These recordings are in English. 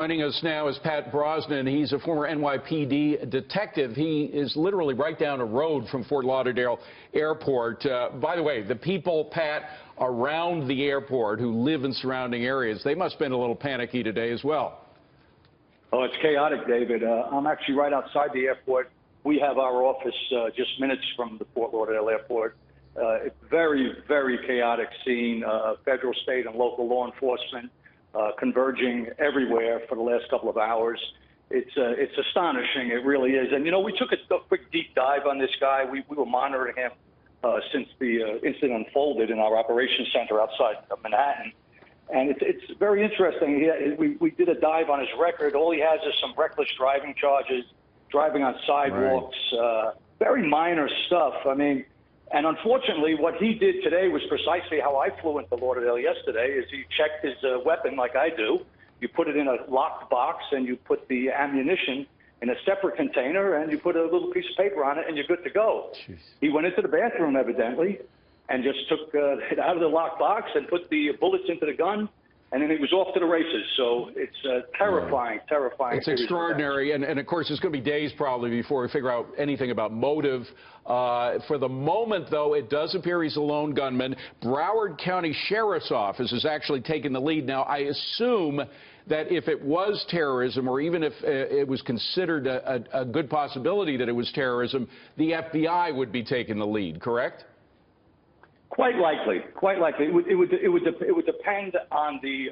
Joining us now is Pat Brosnan. He's a former NYPD detective. He is literally right down the road from Fort Lauderdale Airport. By the way, the people, Pat, around the airport who live in surrounding areas, they must have been a little panicky today as well. Oh, it's chaotic, David. I'm actually right outside the airport. We have our office just minutes from the Fort Lauderdale Airport. It's very, very chaotic scene. Federal, state, and local law enforcement converging everywhere for the last couple of hours. It's astonishing. It really is. And, you know, we took a quick deep dive on this guy. We were monitoring him since the incident unfolded in our operations center outside of Manhattan. And it's very interesting. We did a dive on his record. All he has is some reckless driving charges, driving on sidewalks, right. Very minor stuff. I mean, and unfortunately, what he did today was precisely how I flew into Lauderdale yesterday, is he checked his weapon like I do. You put it in a locked box, and you put the ammunition in a separate container, and you put a little piece of paper on it, and you're good to go. Jeez. He went into the bathroom, evidently, and just took it out of the locked box and put the bullets into the gun, and then he was off to the races. So it's terrifying, terrifying. It's extraordinary, and of course, it's going to be days probably before we figure out anything about motive. For the moment, though, it does appear he's a lone gunman. Broward County Sheriff's Office has actually taken the lead. Now, I assume that if it was terrorism, or even if it was considered a good possibility that it was terrorism, the FBI would be taking the lead, correct? Quite likely, quite likely. It would depend on the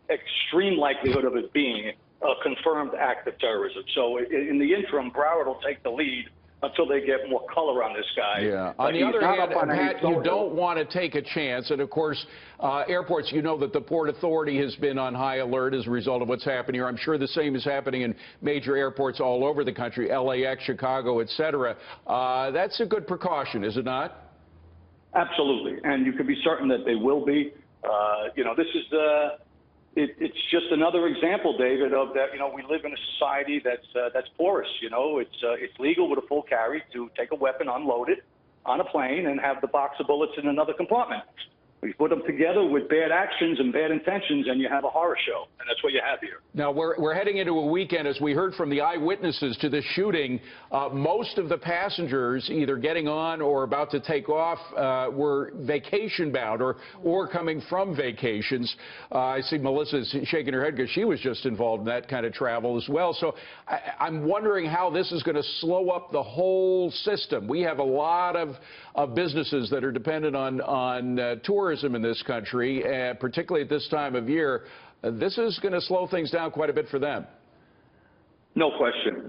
extreme likelihood of it being a confirmed act of terrorism. So in the interim, Broward will take the lead until they get more color on this guy. Yeah. On the other hand, Pat, you don't want to take a chance. And of course, airports, you know that the Port Authority has been on high alert as a result of what's happened here. I'm sure the same is happening in major airports all over the country, LAX, Chicago, et cetera. That's a good precaution, is it not? Absolutely, and you can be certain that they will be. You know, this is it's just another example, David, of that. You know, we live in a society that's porous. You know, it's legal with a full carry to take a weapon, unload it on a plane, and have the box of bullets in another compartment. We put them together with bad actions and bad intentions, and you have a horror show, and that's what you have here. Now, we're heading into a weekend, as we heard from the eyewitnesses to this shooting. Most of the passengers either getting on or about to take off were vacation-bound or coming from vacations. I see Melissa's shaking her head because she was just involved in that kind of travel as well. So I'm wondering how this is going to slow up the whole system. We have a lot of businesses that are dependent on tourism in this country, particularly at this time of year. This is going to slow things down quite a bit for them. No question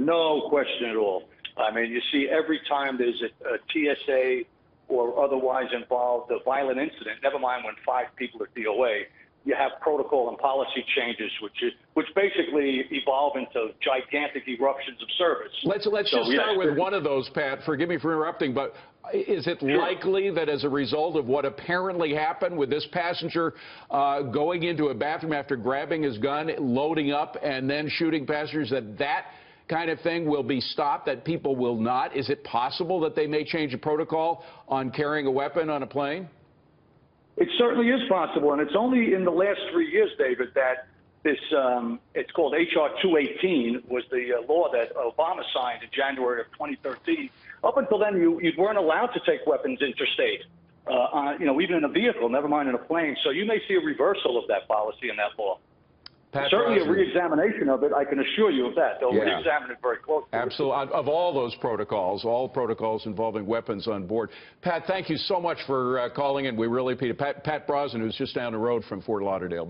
at all. I mean, you see every time there's a TSA or otherwise involved a violent incident, never mind when 5 people are DOA, you have protocol and policy changes, which basically evolve into gigantic eruptions of service. Let's just start with one of those, Pat. Forgive me for interrupting, but is it likely that as a result of what apparently happened with this passenger going into a bathroom after grabbing his gun, loading up, and then shooting passengers, that kind of thing will be stopped, that people will not? Is it possible that they may change the protocol on carrying a weapon on a plane? It certainly is possible, and it's only in the last 3 years, David, that this, it's called H.R. 218, was the law that Obama signed in January of 2013. Up until then, you weren't allowed to take weapons interstate, you know, even in a vehicle, never mind in a plane. So you may see a reversal of that policy and that law. Certainly a re-examination of it, I can assure you of that. They'll re-examine it very closely. Absolutely. Of all those protocols, all protocols involving weapons on board. Pat, thank you so much for calling in. We really appreciate it. Pat Brosnan, who's just down the road from Fort Lauderdale.